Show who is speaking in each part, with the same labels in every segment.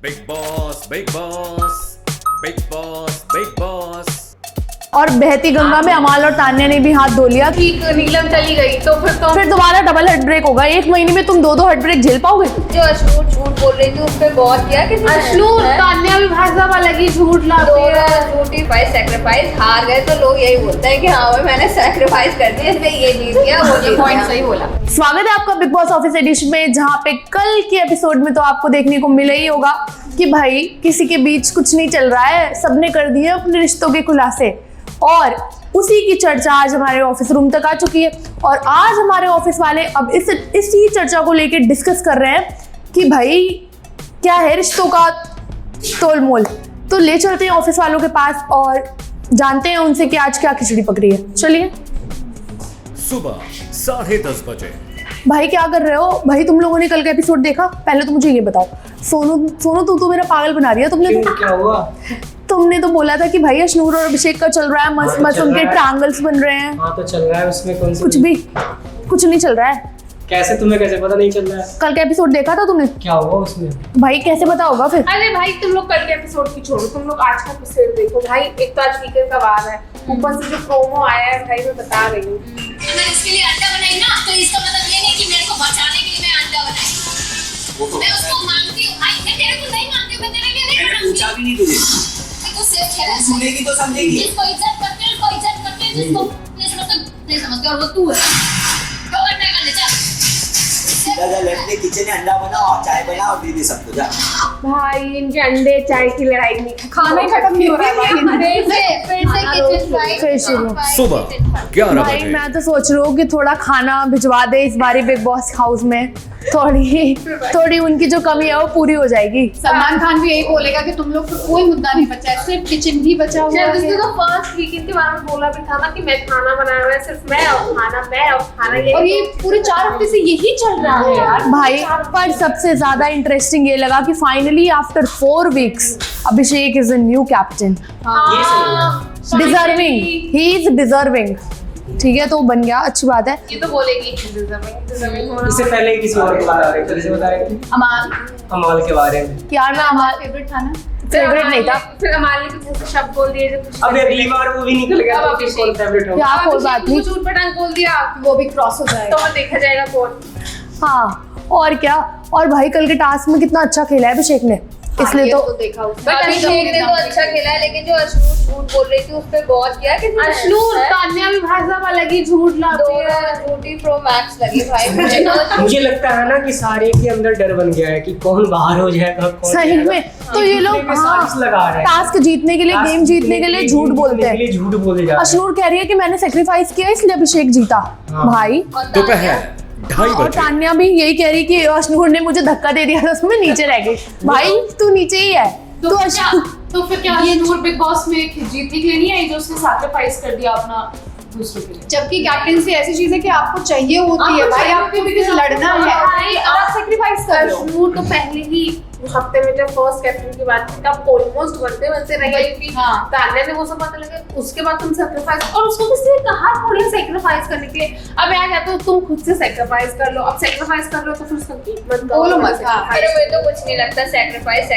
Speaker 1: Big boss big boss big boss big boss.
Speaker 2: और बहती गंगा में अमाल और तान्या ने भी हाथ धो लिया कि
Speaker 3: नीलम चली गई तो फिर
Speaker 2: दोबारा डबल हेड ब्रेक होगा। एक महीने में तुम दो हेड ब्रेक झेल पाओगे?
Speaker 4: जो अश्नूर झूठ बोल रही थी उस पे गौर किया कि
Speaker 3: अश्नूर तान्या भी भाई साहब अलग ही झूठ लाते हैं।
Speaker 4: झूठी भाई सेक्रीफाइस हार गए तो लोग यही बोलते हैं कि हाँ भाई मैंने सेक्रीफाइस कर दिया इसलिए ये जीत गया वो जीत
Speaker 3: पॉइंट
Speaker 4: गया।
Speaker 3: सही बोला।
Speaker 2: स्वागत है आपका बिग बॉस ऑफिस एडिशन में, जहाँ पे कल के एपिसोड में तो आपको देखने को मिला ही होगा कि भाई किसी के बीच कुछ नहीं चल रहा है, सबने कर दिए अपने रिश्तों के खुलासे और उसी की चर्चा आज हमारे ऑफिस रूम तक आ चुकी है। और आज हमारे ऑफिस वाले अब इसी चर्चा को लेकर डिस्कस कर रहे हैं कि भाई क्या है रिश्तों का तोल मोल। तो ले चलते हैं ऑफिस वालों के पास और जानते हैं उनसे कि आज क्या खिचड़ी पकड़ी है। चलिए।
Speaker 1: सुबह 10:30 बजे।
Speaker 2: भाई क्या कर रहे हो? भाई तुम लोगों ने कल का एपिसोड देखा? पहले तो मुझे ये बताओ। सोनू तू तो मेरा पागल बना रही है।
Speaker 5: क्या हुआ?
Speaker 2: तुमने तो बोला था कि भाई अश्नूर और अभिषेक का चल रहा है, मस्त मस्त उनके ट्रायंगल्स बन रहे हैं।
Speaker 5: हाँ तो चल रहा है, उसमें कौन सी
Speaker 2: कुछ नहीं चल रहा है।
Speaker 5: कैसे तुम्हें कैसे पता नहीं चल रहा है?
Speaker 2: कल का एपिसोड देखा था तुमने?
Speaker 5: क्या हुआ उसमें?
Speaker 2: भाई कैसे पता होगा फिर?
Speaker 3: अरे भाई तुम लोग कल के एपिसोड की छोड़ो, तुम लोग आज का एपिसोड देखो भाई। एक तो आज वीकेंड का वार है, ऊपर से जो प्रोमो आया है भाई मैं बता रही हूँ।
Speaker 6: मैं इसके लिए अंडा बनाई ना, तो इसका मतलब ये नहीं कि मेरे को बचाने के लिए मैं अंडा बनाई। मैं उसको मांगती हूँ भाई, मैं तेरे को नहीं मांगती, मैं तेरे लिए नहीं मांगती।
Speaker 7: पूछा भी नहीं तुझे।
Speaker 6: तो सिर्फ खेला
Speaker 7: सुनेगी तो समझेगी।
Speaker 6: जिसको इज्जत करते हैं, उसको इज्जत करते हैं, जिसको नहीं समझते और वो तू है। तो करना कर ले चल।
Speaker 7: सीधा जा लेफ्ट में किचन में अंडा बनाओ, चाय बनाओ, दे दे सबको जा।
Speaker 3: भाई इनके अंडे चाय की लड़ाई नहीं, खाना ही खत्म नहीं हो रहा है भाई।
Speaker 2: फिर शुरू।
Speaker 1: सुबह 11
Speaker 2: भाई
Speaker 1: बजे।
Speaker 2: मैं तो सोच रही हूँ कि थोड़ा खाना भिजवा दे इस बारी बिग बॉस हाउस में। थोड़ी उनकी जो कमी है वो पूरी हो जाएगी।
Speaker 8: सलमान खान भी यही बोलेगा कि तुम लोग को कोई मुद्दा नहीं बचा है, सिर्फ किचन ही बचा हुआ
Speaker 3: शायद उसने
Speaker 8: है।
Speaker 3: तो फर्स्ट वीकेंड के बारे में बोला भी था ना कि मैं खाना बनाया हुआ है, सिर्फ मैं और खाना यही।
Speaker 8: और ये पूरे 4 हफ्ते से यही चल रहा है यार।
Speaker 2: भाई पर सबसे ज्यादा इंटरेस्टिंग ये लगा कि finally after 4 weeks Abhishek is a new captain. Deserving, he is deserving. ठीक है तो वो बन गया, अच्छी बात है।
Speaker 3: ये तो बोलेगी डिजर्विंग होना।
Speaker 5: इससे पहले किसी और के बता रहे थे, किसे बता रहे थे? अमाल के बारे में।
Speaker 2: यार मैं
Speaker 8: हमारा फेवरेट था ना।
Speaker 2: फेवरेट नहीं था।
Speaker 3: फिर अमाल ने कुछ ऐसे शब्द बोल दिए जो कुछ
Speaker 5: अब अगली बार वो भी निकल गया
Speaker 3: अब
Speaker 5: तो फिर
Speaker 3: अभिषेक।
Speaker 5: कौन फेवरेट होगा?
Speaker 2: क्या कोई बात नहीं।
Speaker 3: कुछ ऊटपटांग बोल दिया
Speaker 8: वो भी क्रॉस हो जाएगा।
Speaker 3: तो देखा जाएगा कौन।
Speaker 2: हाँ और क्या। और भाई कल के टास्क में कितना अच्छा खेला है अभिषेक ने, इसलिए तो
Speaker 8: देखा उसने।
Speaker 4: बट अश्नूर ने तो अच्छा खेला है, लेकिन जो अश्नूर झूठ बोल रही थी उस पे गौर किया कि
Speaker 3: अश्नूर तान्या भी भाई साहब अलग ही झूठ लाते हैं।
Speaker 4: झूठी प्रो मैक्स लगी भाई मुझे तो।
Speaker 5: मुझे लगता है ना कि सारे के अंदर डर बन गया है कि कौन बाहर हो जाएगा, कौन
Speaker 2: सही
Speaker 5: जाएगा।
Speaker 2: में तो ये लोग
Speaker 5: जितने भी साजिश लगा रहे हैं।
Speaker 2: टास्क जीतने के लिए,
Speaker 5: टास्क
Speaker 2: गेम जीतने के लिए झूठ बोलते हैं।
Speaker 5: झूठ बोले जा रहे हैं।
Speaker 2: अश्नूर कह रही है कि मैंने सेक्रीफाइस किया इसलिए अभिषेक जीता।
Speaker 5: हाँ।
Speaker 2: भाई
Speaker 1: दोपहर 2:30
Speaker 2: और
Speaker 1: बजे।
Speaker 2: तान्या भी यही कह रही कि अश्नूर ने मुझे धक्का दे दिया था, उसमें नीचे रह गई। भाई तू नीचे ही है।
Speaker 8: तो फिर क्या ये नूर बिग बॉस में जीतने के लिए नहीं आई जो उसने सैक्रिफाइस कर दिया अपना दूसरों के लिए? जबकि कैप्टनसी ऐसी चीज है कि आपको चाहिए होती है भाई, आपको भी कुछ लड़ना है, आप सैक्रिफाइस कर लो।
Speaker 3: अश्नूर तो पहले ही उस हफ्ते में जब फर्स्ट कैप्टन की बात की तब ऑलमोस्ट बनते रह गई थी।
Speaker 8: हाँ।
Speaker 3: तान्या ने वो सब पता लगा, उसके बाद तुम सैक्रिफाइस, और उसको किसी ने कहा थोड़ी सैक्रिफाइस करने के लिए। अब यार या तो तुम खुद से सैक्रिफाइस कर लो, अब सैक्रिफाइस कर लो तो फिर उसका मत
Speaker 8: बोलो मत।
Speaker 4: अरे मुझे तो कुछ नहीं लगता। सेक्रीफाइस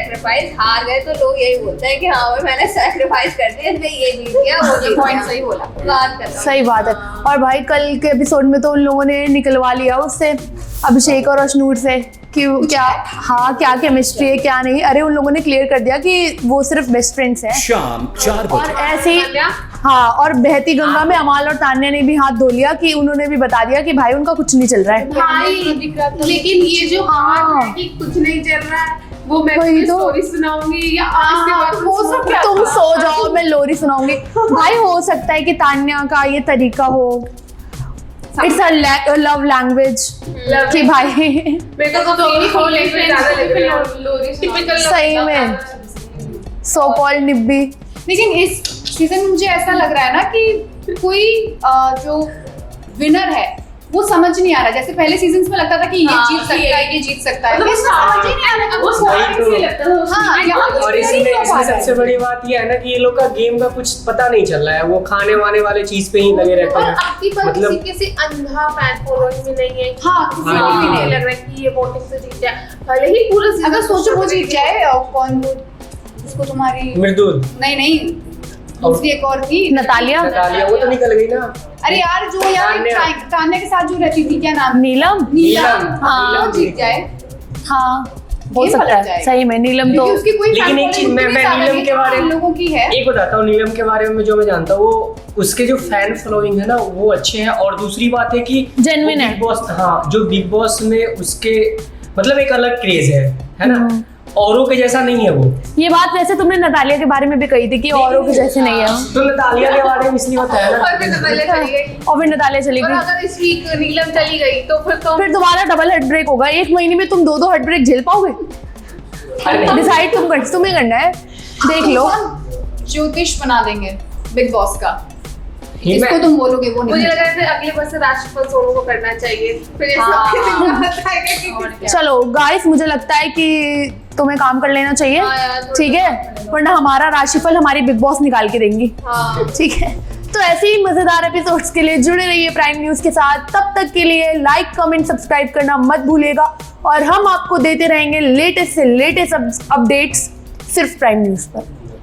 Speaker 4: हार गए तो लोग यही बोलते हैं कि हाँ भाई मैंने सेक्रीफाइस कर दिया इसलिए ये जीत गया वो जीत
Speaker 8: पॉइंट
Speaker 4: गया।
Speaker 8: सही बोला।
Speaker 4: बात खत्म।
Speaker 2: सही बात है। और भाई कल के एपिसोड में तो उन लोगों ने निकलवा लिया उससे, अभिषेक और अश्नूर से, कि क्या हाँ क्या केमिस्ट्री है क्या नहीं। अरे उन लोगों ने क्लियर कर दिया कि वो सिर्फ बेस्ट फ्रेंड्स हैं।
Speaker 1: शाम 4
Speaker 2: और
Speaker 1: बजे।
Speaker 2: ऐसे ही हाँ, और बहती गंगा में अमाल और तान्या ने भी हाथ धो लिया कि उन्होंने भी बता दिया कि भाई उनका कुछ नहीं चल रहा है।
Speaker 3: भाई लेकिन ये जो हाथ है कि कुछ नहीं चल रहा है वो मैं
Speaker 2: वही
Speaker 3: तुम्हें
Speaker 2: तो।
Speaker 3: स्टोरी सुनाऊंगी या इसके बाद
Speaker 8: हो सकता है।
Speaker 2: तुम सो जाओ, मैं लोरी सुनाऊंगी। भाई हो सकता है कि तान्या का ये तरीका हो, इट्स अ लव लैंग्वेज कि भाई
Speaker 3: मेरे को तो नहीं खोलने में ज्यादा लग रहा है टिपिकल
Speaker 2: सही में सो कॉल्ड निब्बी।
Speaker 8: लेकिन इस सीजन मुझे ऐसा लग रहा है ना कि कोई जो विनर है वो समझ नहीं आ रहा। जैसे पहले सीजन्स में लगता था कि ये जीत सकता है, ये जीत सकता है,
Speaker 3: मतलब
Speaker 8: समझ ही नहीं आ रहा।
Speaker 3: वो starting से लगता था
Speaker 8: हाँ, यहाँ कुछ
Speaker 5: और
Speaker 8: clear ही
Speaker 5: इसमें
Speaker 8: नहीं हो पा रहा है।
Speaker 5: सबसे बड़ी बात ये है ना कि ये लोग का गेम का कुछ पता नहीं चल रहा है, वो खाने वाने वाले चीज पे ही लगे रहते
Speaker 3: और
Speaker 5: हैं।
Speaker 3: आपकी पर
Speaker 5: मतलब
Speaker 3: किसी अंधा फैन फॉलोइंग में नहीं है कि
Speaker 8: हाँ, किसी
Speaker 3: किसी
Speaker 5: को
Speaker 3: को
Speaker 5: भी
Speaker 3: नहीं
Speaker 8: नहीं।
Speaker 3: लग रहा है कि ये वोटिंग से जीत जाए, भले ही पूरा season
Speaker 8: अगर सोचो वो जीत जाए और कौन वो उसको तुम्हारी
Speaker 5: मृदुल
Speaker 8: नहीं दूसरी एक और थी
Speaker 2: नतालिया,
Speaker 5: नतालिया, वो तो निकल गई ना।
Speaker 8: अरे यार जो यार तान्या के साथ जो रहती थी, क्या नाम?
Speaker 2: नीलम।
Speaker 8: नीलम।
Speaker 2: हाँ।
Speaker 8: वो जीत जाए।
Speaker 2: हाँ हो
Speaker 8: ये
Speaker 2: सकता
Speaker 8: पता
Speaker 2: है,
Speaker 8: जाएगा।
Speaker 2: सही में नीलम तो।
Speaker 8: क्योंकि उसकी कोई
Speaker 5: लेकिन
Speaker 8: fan
Speaker 5: एक चीज
Speaker 8: following
Speaker 5: मैं
Speaker 8: इतनी ज्यादा
Speaker 5: नीलम
Speaker 8: नहीं
Speaker 5: के
Speaker 8: है,
Speaker 5: बारे में
Speaker 8: लोगों की है।
Speaker 5: एक बताता हूँ नीलम के बारे में जो मैं जानता हूँ, वो उसके जो फैन फॉलोइंग है ना वो अच्छे हैं, और दूसरी बात है कि
Speaker 2: Genuine है।
Speaker 5: बिग बॉस, हाँ, जो बिग बॉस में उसके मतलब एक अलग क्रेज है ना, औरों के जैसा नहीं है वो।
Speaker 2: ये बात वैसे तुमने नतालिया के बारे में भी कही थी कि औरों के जैसे नहीं है।
Speaker 5: तो नतालिया के बारे में इसलिए बताया ना।
Speaker 3: और फिर नतालिया चली गई,
Speaker 2: और फिर नतालिया चली
Speaker 3: और
Speaker 2: गई,
Speaker 3: अगर इस वीक नीलम चली गई तो फिर तो
Speaker 2: फिर दोबारा डबल हेड ब्रेक होगा। एक महीने में तुम दो हेड ब्रेक झेल पाओगे? डिसाइड तुम्हें करना है, देख लो।
Speaker 8: ज्योतिष बना देंगे बिग बॉस का,
Speaker 5: ये
Speaker 8: जिसको
Speaker 5: मैं-
Speaker 8: तुम बोलोगे वो
Speaker 3: मुझे
Speaker 8: नहीं।
Speaker 3: लग रहा है अगले बार से राशिफल सोनू को करना चाहिए, फिर ये
Speaker 8: हाँ।
Speaker 3: सब बताएगा कि
Speaker 8: और क्या।
Speaker 2: चलो गाइस, मुझे लगता है कि तुम्हें काम कर लेना चाहिए,
Speaker 3: हाँ यार, थोड़ा-
Speaker 2: ठीक है, वरना हमारा राशिफल हमारी बिग बॉस निकाल के देंगी,
Speaker 3: हाँ।
Speaker 2: ठीक है। तो ऐसे ही मजेदार एपिसोड्स के लिए जुड़े रहिए प्राइम न्यूज के साथ। तब तक के लिए लाइक, कमेंट, सब्सक्राइब करना मत भूलिएगा, और हम आपको देते रहेंगे लेटेस्ट से लेटेस्ट अपडेट्स सिर्फ प्राइम न्यूज पर।